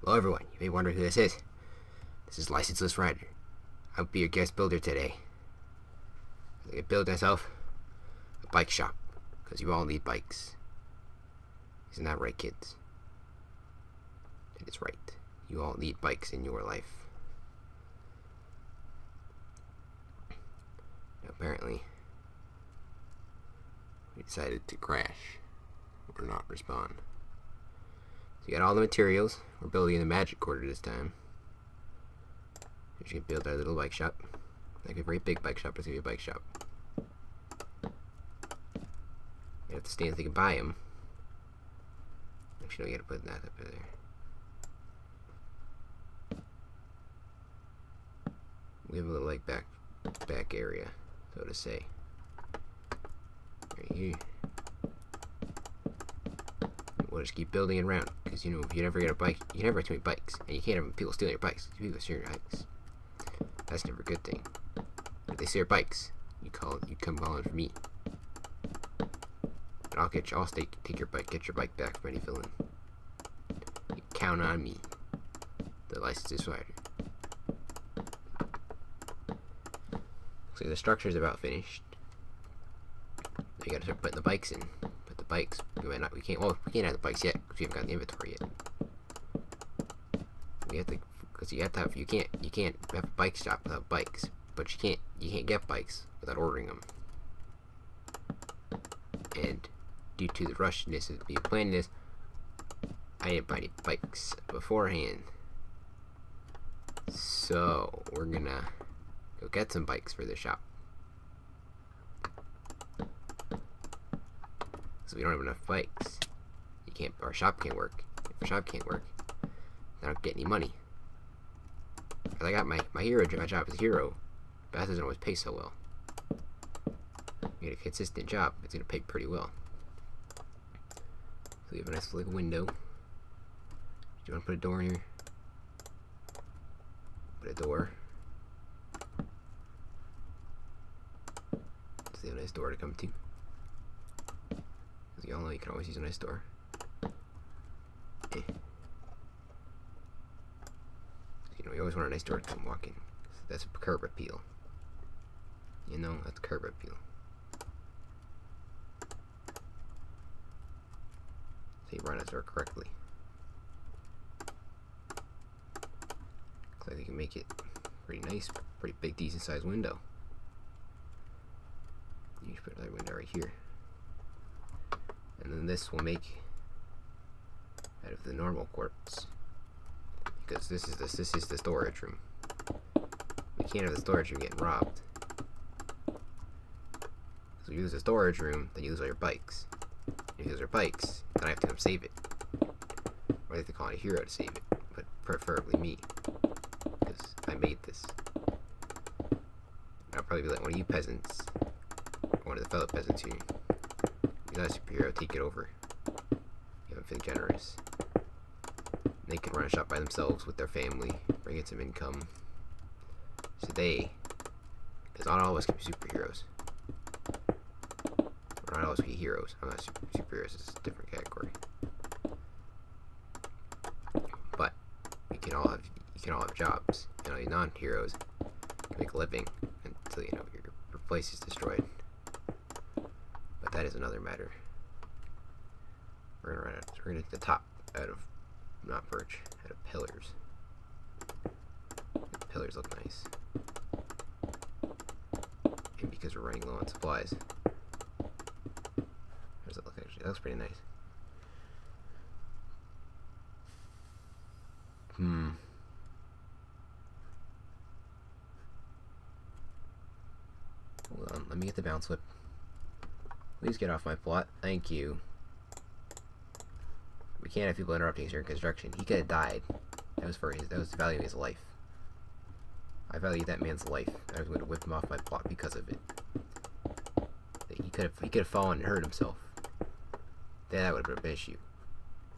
Hello everyone, you may wonder who this is. This is Licenseless Rider. I'll be your guest builder today. I'm going to build myself a bike shop, because you all need bikes. Isn't that right, kids? It is right. You all need bikes in your life. Now, apparently, we decided to crash or not respond. So you got all the materials. We're building in the magic quarter this time. We're just going to build our little bike shop. Like a very big bike shop, but it's going to be a bike shop. You have to stand so you can buy them. Actually, no, you got to put that up there. We have a little like back area, so to say. Right here. We'll just keep building it around, because you know, if you never get a bike, you never have too many bikes, and you can't have people stealing your bikes. People steal your bikes. That's never a good thing. If they steal your bikes, you come calling for me. And I'll take your bike, get your bike back from any villain. You count on me, the Licenseless Rider. So the structure is about finished. Now you gotta start putting the bikes in. But the bikes, we can't have the bikes yet because we haven't got the inventory yet. We have to, because you can't have a bike shop without bikes. But you can't get bikes without ordering them. And due to the rushness of being planning this, I didn't buy any bikes beforehand. So we're gonna go get some bikes for the shop. So we don't have enough bikes. Our shop can't work. If our shop can't work, I don't get any money. Cause I got my hero, my job is hero, but that doesn't always pay so well. You get a consistent job, it's gonna pay pretty well. So we have a nice little window. Do you want to put a door in here? Put a door. So you have a nice door to come to. As you all know, you can always use a nice door. You know, you always want a nice door to come walk in. So that's a curb appeal. You know, that's curb appeal. So you run that door correctly. Looks like you can make it pretty nice, pretty big, decent sized window. You should put another window right here. And then this will make out of the normal quartz, because this is the storage room. We can't have the storage room getting robbed. So you use the storage room, then you lose all your bikes. If you lose your bikes, then I have to come save it. Or I have to call on a hero to save it, but preferably me, because I made this. I'll probably be like one of you peasants, or one of the fellow peasants who, you're not a superhero, take it over. You haven't been generous. They can run a shop by themselves with their family, bring in some income. So because not all of us can be superheroes. Or not all of us can be heroes. I'm not superheroes, it's a different category. But you can all have jobs. You know, non-heroes can make a living until your place is destroyed. But that is another matter. We're gonna get the top out of not birch, out of pillars. The pillars look nice. And because we're running low on supplies. How does that look actually? That looks pretty nice. Hold on, let me get the bounce whip. Please get off my plot. Thank you. We can't have people interrupting us during construction. He could have died. That was the value of his life. I value that man's life. I was going to whip him off my plot because of it. He could have fallen and hurt himself. Then that would have been an issue.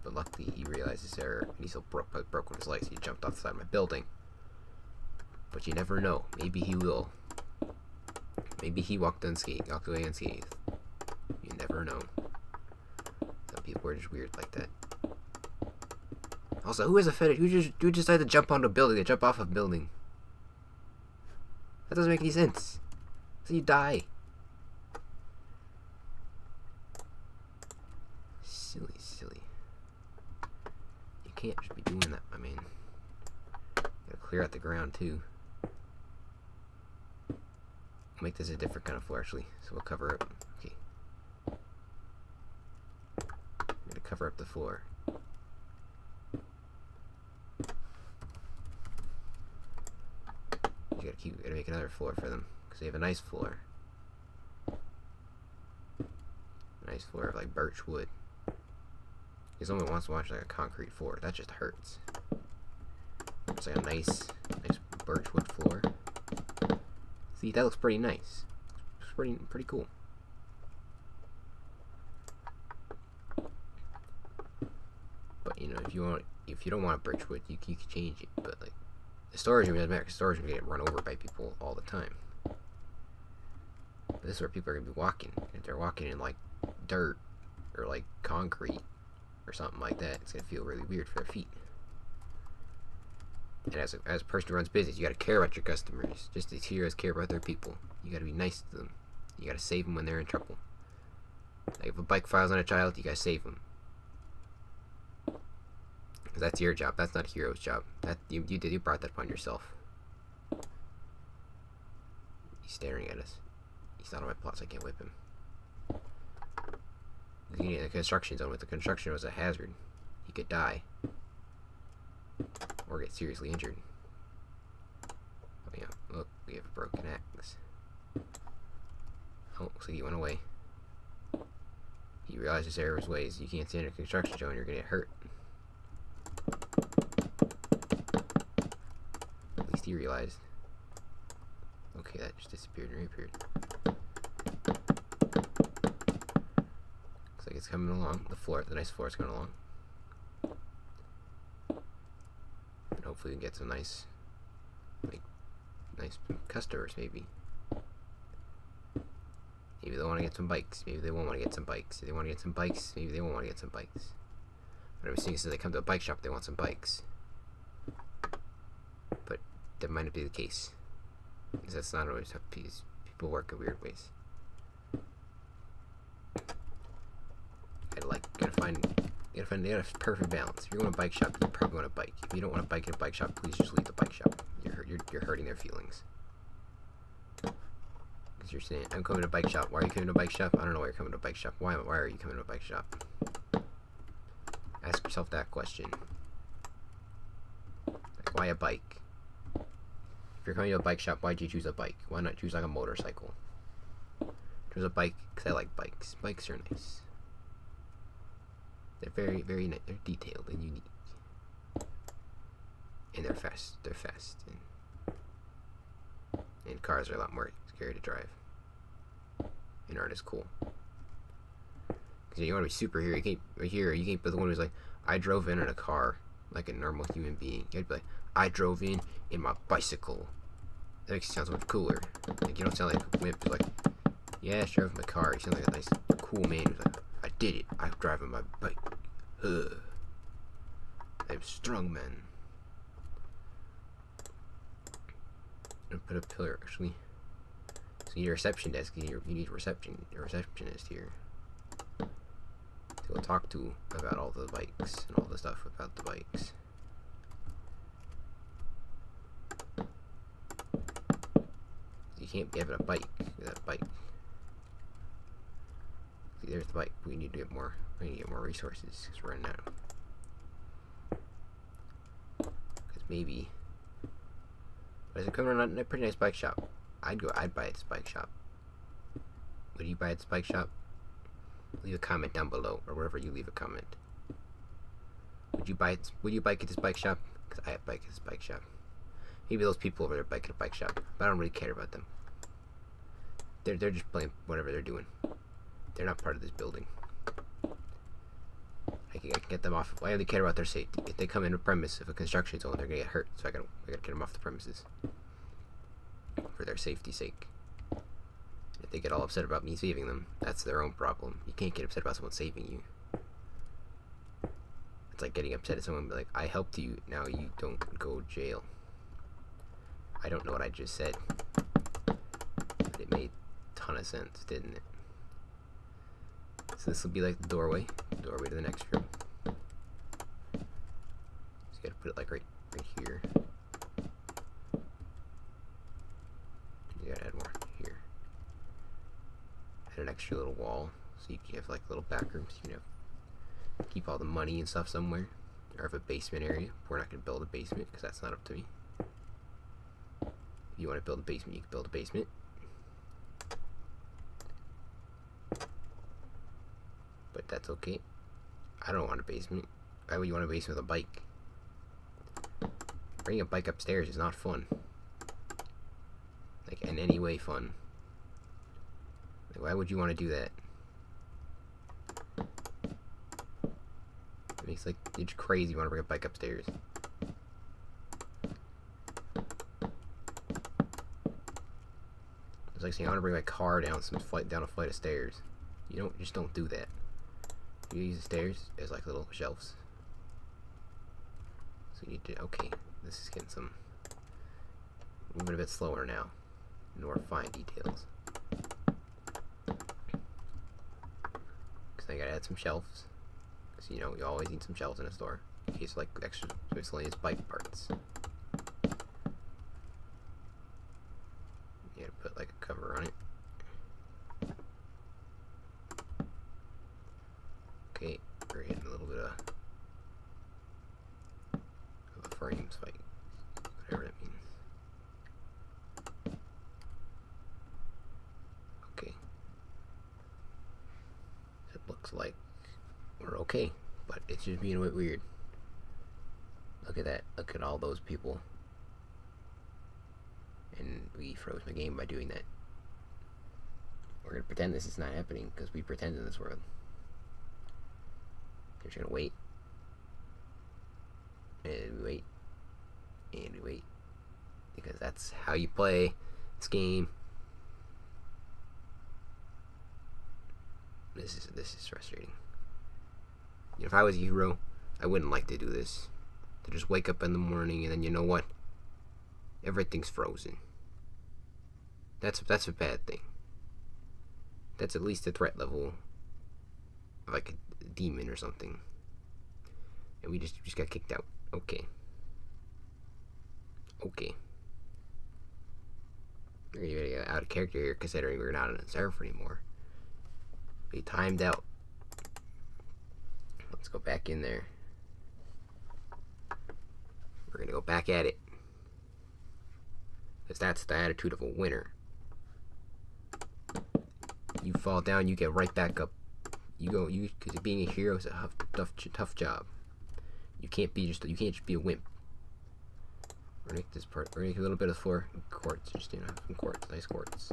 But luckily he realized his error and he still broke with his legs. He jumped off the side of my building. But you never know. Maybe he will. Maybe he walked away unscathed. You never know. Some people are just weird like that. Also, who has a fetish? Who just decided to jump onto a building and jump off a building? That doesn't make any sense. So you die. Silly, silly. You can't just be doing that, my man. Gotta clear out the ground too. Make this a different kind of floor actually, so we'll cover up. Okay. I'm gonna cover up the floor. You gotta make another floor for them because they have a nice floor. Nice floor of like birch wood. Because someone wants to watch like a concrete floor, that just hurts. It's like a nice birch wood floor. See, that looks pretty nice. It's pretty cool. But you know, if you don't want birch wood, you can change it. But like the storage room doesn't matter. Because storage room get run over by people all the time. But this is where people are gonna be walking. If they're walking in like dirt or like concrete or something like that, it's gonna feel really weird for their feet. And as a person who runs business, you gotta care about your customers, just as heroes care about their people. You gotta be nice to them. You gotta save them when they're in trouble. Like if a bike falls on a child, you gotta save them. Because that's your job. That's not a hero's job. That you brought that upon yourself. He's staring at us. He's not on my plot, so I can't whip him. He's in the construction zone. With the construction was a hazard. He could die. Or get seriously injured. Oh yeah, look, we have a broken axe. Oh, so he went away. He realized his error of his ways. You can't stand in a construction zone, you're gonna get hurt. At least he realized. Okay, that just disappeared and reappeared. Looks like it's coming along. The nice floor is coming along. Hopefully we can get some nice customers, maybe. Maybe they want to get some bikes. Maybe they won't want to get some bikes. If they want to get some bikes, maybe they won't want to get some bikes. But I'm seeing is they come to a bike shop, they want some bikes. But that might not be the case. Because that's not always how people work in weird ways. Gotta find a perfect balance. If you're going to a bike shop, you probably want a bike. If you don't want a bike in a bike shop, please just leave the bike shop. You're hurting their feelings. Because you're saying, I'm coming to a bike shop. Why are you coming to a bike shop? I don't know why you're coming to a bike shop. Why are you coming to a bike shop? Ask yourself that question. Like, why a bike? If you're coming to a bike shop, why'd you choose a bike? Why not choose like a motorcycle? Choose a bike because I like bikes. Bikes are nice. They're very, very nice. They're detailed and unique. And they're fast. And cars are a lot more scary to drive. And aren't as cool. Because you want to be superhero. You can't be the one who's like, I drove in a car like a normal human being. You gotta be like, I drove in my bicycle. That makes you sound so much cooler. Like, you don't sound like a wimp. Like, yeah, I drove my car. You sound like a nice, cool man who's like, I did it. I'm driving my bike. I'm a strong man. I'm gonna put a pillar actually. So you need a reception desk. You need a receptionist here to go talk to about all the bikes and all the stuff about the bikes. You can't be having a bike without a bike. See, there's the bike. We need to get more. We need to get more resources because we're running out. Because maybe. But is it coming around a pretty nice bike shop? I'd buy it at this bike shop. Would you buy it at this bike shop? Leave a comment down below, or wherever you leave a comment. Would you bike at this bike shop? Because I bike at this bike shop. Maybe those people over there bike at a bike shop, but I don't really care about them. They're just playing whatever they're doing. They're not part of this building. I can get them off. I only care about their safety. If they come in a premise of a construction zone, they're gonna get hurt. So I gotta get them off the premises for their safety's sake. If they get all upset about me saving them, that's their own problem. You can't get upset about someone saving you. It's like getting upset at someone and be like, I helped you, now you don't go jail. I don't know what I just said, but it made a ton of sense, didn't it? So this will be like the doorway to the next room. So you gotta put it like right here. You gotta add more here. Add an extra little wall, so you can have like little back rooms. You can have, keep all the money and stuff somewhere, or have a basement area. We're not gonna build a basement because that's not up to me. If you want to build a basement, you can build a basement. But that's okay. I don't want a basement. Why would you want a basement with a bike? Bringing a bike upstairs is not fun. Like, in any way fun. Like, why would you want to do that? It makes, like, you're crazy you want to bring a bike upstairs. It's like saying I want to bring my car down down a flight of stairs. You just don't do that. You use the stairs as like little shelves. So you need to, okay, this is getting some, moving a bit slower now. More fine details. Because I gotta add some shelves. Because you always need some shelves in a store. In case like extra miscellaneous bike parts. You gotta put like a cover on it. Okay, we're getting a little bit of a frame spike, whatever that means. Okay. It looks like we're okay, but it's just being a bit weird. Look at that. Look at all those people. And we froze my game by doing that. We're gonna pretend this is not happening because we pretend in this world. We're just gonna wait. And we wait. And we wait. Because that's how you play this game. This is frustrating. If I was a hero, I wouldn't like to do this. To just wake up in the morning and then you know what? Everything's frozen. That's a bad thing. That's at least a threat level of like a demon or something. And we just got kicked out. Okay. Okay. We're gonna get out of character here considering we're not on a server anymore. We timed out. Let's go back in there. We're gonna go back at it. Because that's the attitude of a winner. You fall down, you get right back up. Because being a hero is a tough job. You can't just be a wimp. We're gonna make this part. We're gonna make a little bit of floor quartz, just some quartz, nice quartz.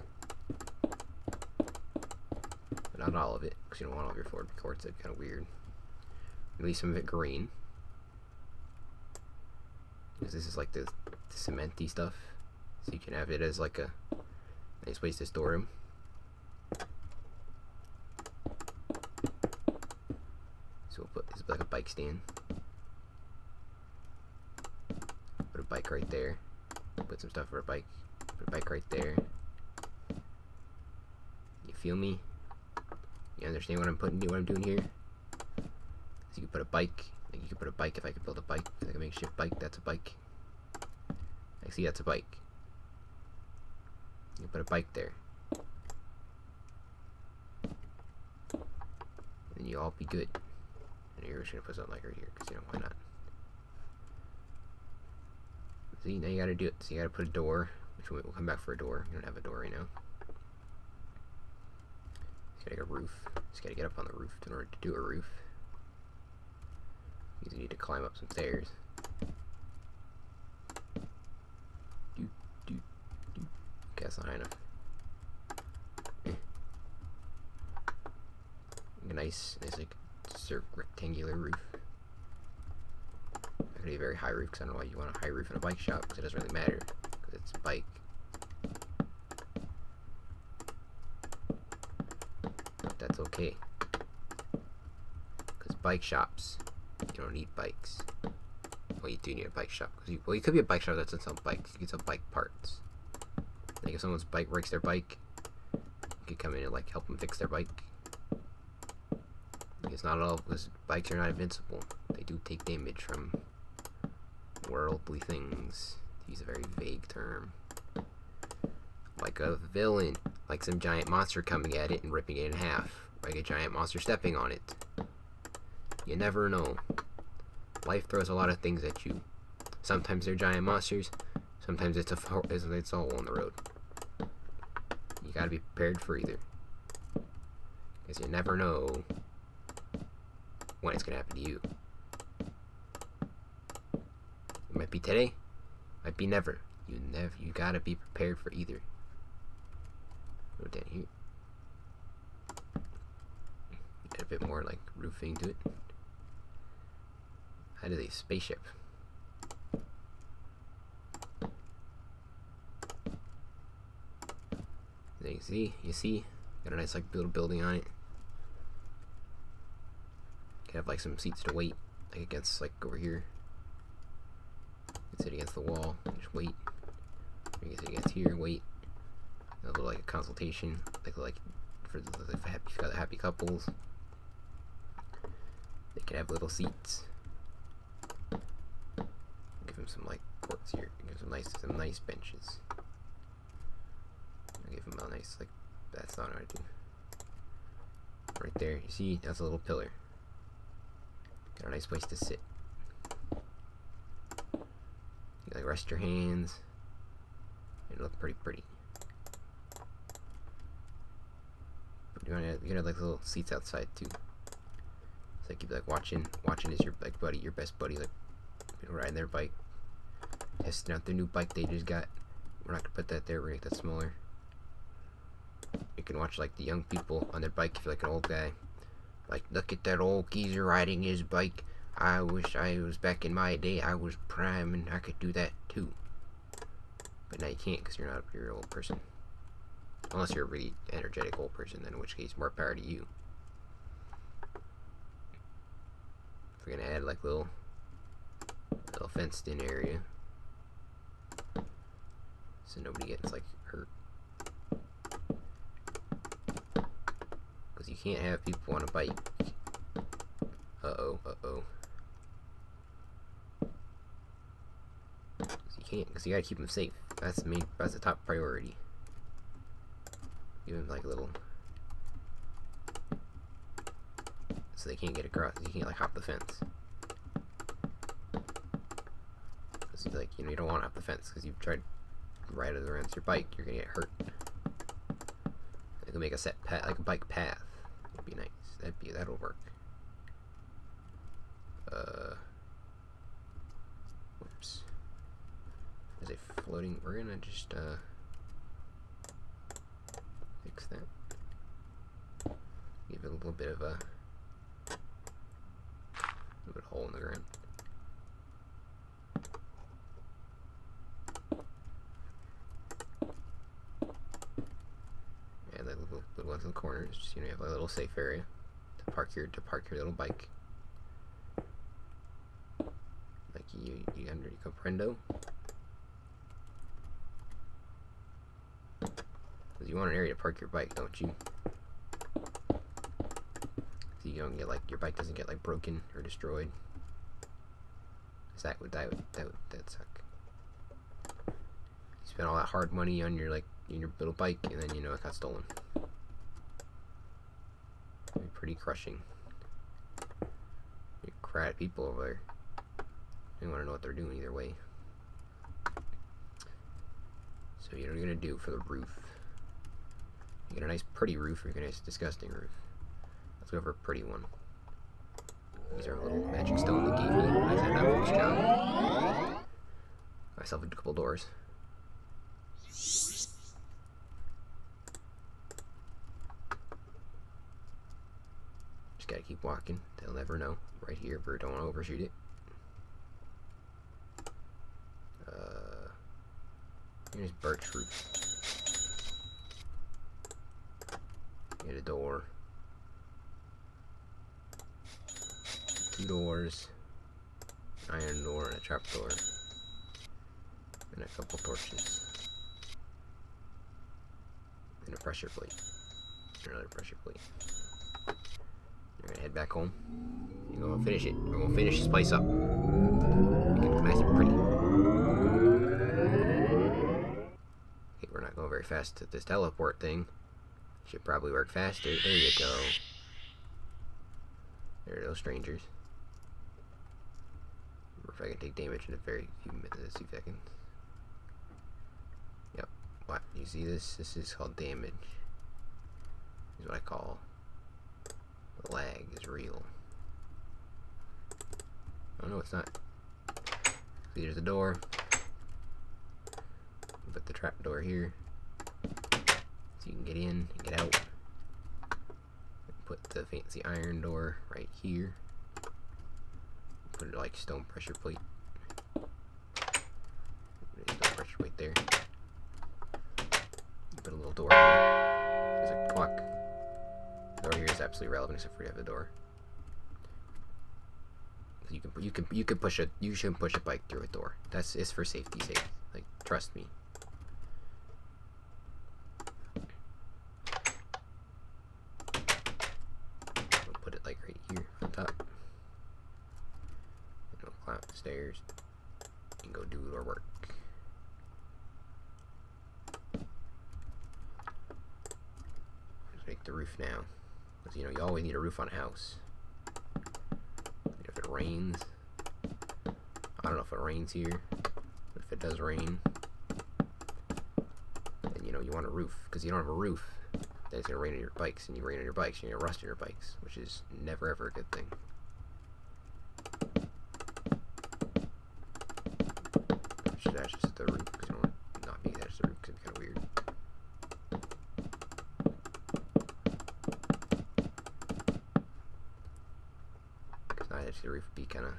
But not all of it, because you don't want all of your floor to be quartz. That's kind of weird. Leave some of it green, because this is like the cementy stuff, so you can have it as like a nice place to store them. So we'll put this like a bike stand. Put a bike right there. Put some stuff for a bike. Put a bike right there. You feel me? You understand what I'm doing here? So you can put a bike. Like you can put a bike if I could build a bike. Like a makeshift bike. That's a bike. I see that's a bike. You can put a bike there. And you all be good. And you're just gonna put something like right here, because why not? See, now you gotta do it. So you gotta put a door, which we'll come back for a door. You don't have a door right now. You gotta get a roof. Just gotta get up on the roof in order to do a roof. You need to climb up some stairs. Okay, that's not high enough. A nice like rectangular roof. Not gonna be a very high roof because I don't know why you want a high roof in a bike shop, because it doesn't really matter because it's a bike. But that's okay, because bike shops, you don't need bikes. Well, you do need a bike shop. Well, you could be a bike shop that doesn't sell bikes. You can sell bike parts. Like if someone's bike breaks their bike, you could come in and like help them fix their bike. Because not all because bikes are not invincible. They do take damage from worldly things, to use a very vague term. Like a villain, like some giant monster coming at it and ripping it in half, like a giant monster stepping on it. You never know. Life throws a lot of things at you. Sometimes they're giant monsters, sometimes it's a hole in the road. You gotta be prepared for either, because you never know when it's gonna happen to you. It might be today, might be never. You gotta be prepared for either. Go down here. Add a bit more like roofing to it. How do they spaceship? There you see, got a nice like building on it. Can have like some seats to wait, like against like over here. You can sit against the wall, just wait. You can sit against here, wait. A little like a consultation, like for the happy couples. They can have little seats. Give them some like courts here. Give them some nice benches. I'll give them a nice like. That's not what I do. Right there, you see, that's a little pillar. Got a nice place to sit. You like rest your hands. It look pretty pretty. But you can have like little seats outside too. It's like you'd be like watching as your like buddy, your best buddy, like riding their bike, testing out their new bike they just got. We're not gonna put that there. We're gonna make that smaller. You can watch like the young people on their bike if you're like an old guy. Like, look at that old geezer riding his bike. I wish I was back in my day. I was prime and I could do that too. But now you can't because you're not a real old person. Unless you're a really energetic old person, then in which case more power to you. If we're gonna add like little fenced in area, so nobody gets like hurt. Because you can't have people on a bike. Uh-oh. You can't, because you gotta keep them safe. That's the top priority. Give them like a little, so they can't get across. You can't like hop the fence. Because like, you don't want to hop the fence because you've tried to ride it around your bike. You're gonna get hurt. They can make a set path, like a bike path. Would be nice. That'll work. Whoops. Is it floating? We're gonna just fix that. Give it a little bit of a hole in the ground. And the little ones in the corners, just you have a little safe area to park your little bike. Like you comprendo. Because you want an area to park your bike, don't you? So you don't get like your bike doesn't get like broken or destroyed. Cause that'd suck. You spend all that hard money on your little bike, and then it got stolen. It'd be pretty crushing. You cry at people over there. You want to know what they're doing either way. So what you're gonna do for the roof? You get a nice pretty roof, or you get a nice disgusting roof. Let's go for a pretty one. These are a little magic stone that gave me when I signed up for this job. Myself a couple doors. Just gotta keep walking. They'll never know. Right here, but don't want to overshoot it. Here's birch roof. Get a door. 2 doors. iron door and a trap door. And a couple torches. And a pressure plate. Another pressure plate. We're gonna head back home. We're gonna finish it. We're gonna finish this place up. Make it nice and pretty. Okay, we're not going very fast at this teleport thing. Should probably work faster. There you go. There are those strangers. If I can take damage in a very few minutes, 2 seconds. Yep. What? You see this? This is called damage. This is what I call the lag is real. Oh no, it's not. See, there's a door. Put the trap door here so you can get in and get out. Put the fancy iron door right here. Put it like stone pressure plate. Stone pressure plate there. Put a little door here. There's a clock. The door here is absolutely relevant except for you have the door. You can push it. You shouldn't push a bike through a door. It's for safety's sake. Like, trust me. We'll put it like right here on top. And we'll climb up the stairs and go do our work. Let's make the roof now, because you always need a roof on a house. If it rains, I don't know if it rains here, but if it does rain, then you want a roof, because you don't have a roof, then it's gonna rain on your bikes, and you rain on your bikes, and you're gonna rust on your bikes, which is never ever a good thing. Should I just hit the roof? Because you don't want to not be attached to the roof, because it'd be kind of weird. Because not attached to the roof would be kind of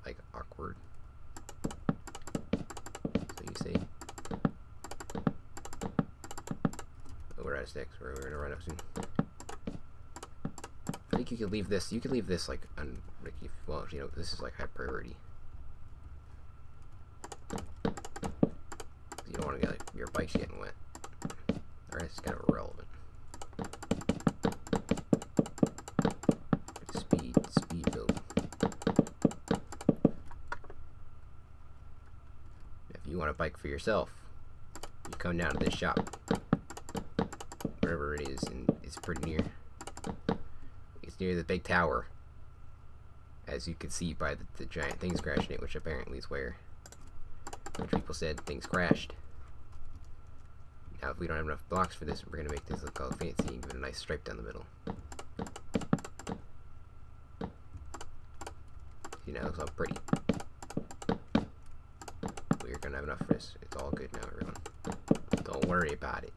like awkward. So you see, we're out of sticks. We're gonna run up soon. I think you could leave this. You could leave this like well, this is like high priority. You don't want to get your bike's getting wet. The rest is kind of irrelevant. Speed build. If you want a bike for yourself, you come down to this shop, wherever it is, and it's pretty near. It's near the big tower, as you can see by the giant things crashing it, which apparently is where people said things crashed. Now, if we don't have enough blocks for this, we're going to make this look all fancy and give it a nice stripe down the middle. See, now it looks all pretty. We're going to have enough for this. It's all good now, everyone. Don't worry about it.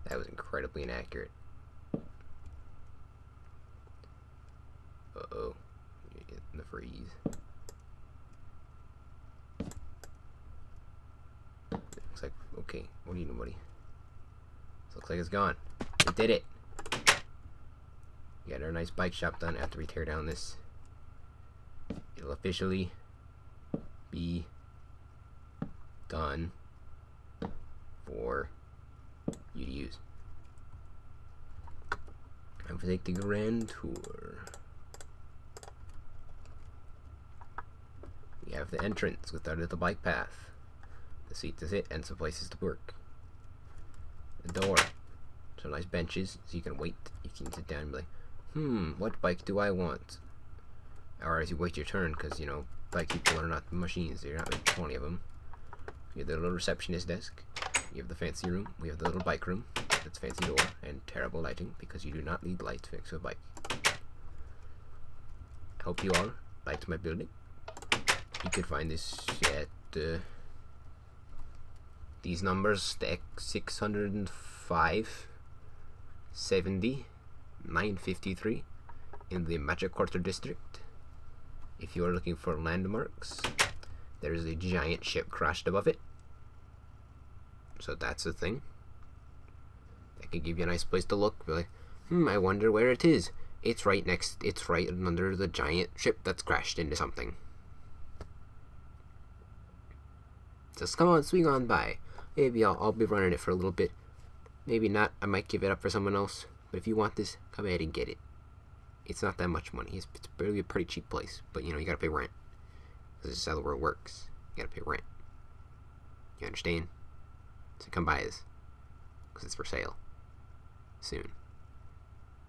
That was incredibly inaccurate. Uh-oh. You're getting the freeze. Looks like, okay, what do you know, buddy? This looks like it's gone. We did it! We got our nice bike shop done after we tear down this. It'll officially be done for you to use. I'm gonna take the grand tour. We have the entrance with our little bike path, the seat to sit, and some places to work. The door, some nice benches so you can wait. You can sit down and be like, what bike do I want? Or as you wait your turn, because bike people are not machines. They're not making 20 of them. You have the little receptionist desk. You have the fancy room. We have the little bike room. That's fancy door and terrible lighting because you do not need light to fix a bike. I hope you all liked my building. You can find this at these numbers, the X605, 70, 953 in the Magic Quarter District. If you are looking for landmarks, there is a giant ship crashed above it. So that's a thing. I could give you a nice place to look. Be like, I wonder where it is. It's right under the giant ship that's crashed into something. Just come on, swing on by. Maybe I'll be running it for a little bit. Maybe not. I might give it up for someone else. But if you want this, come ahead and get it. It's not that much money. It's really a pretty cheap place. But, you gotta pay rent. This is how the world works. You gotta pay rent. You understand? So come buy this. Because it's for sale. Soon.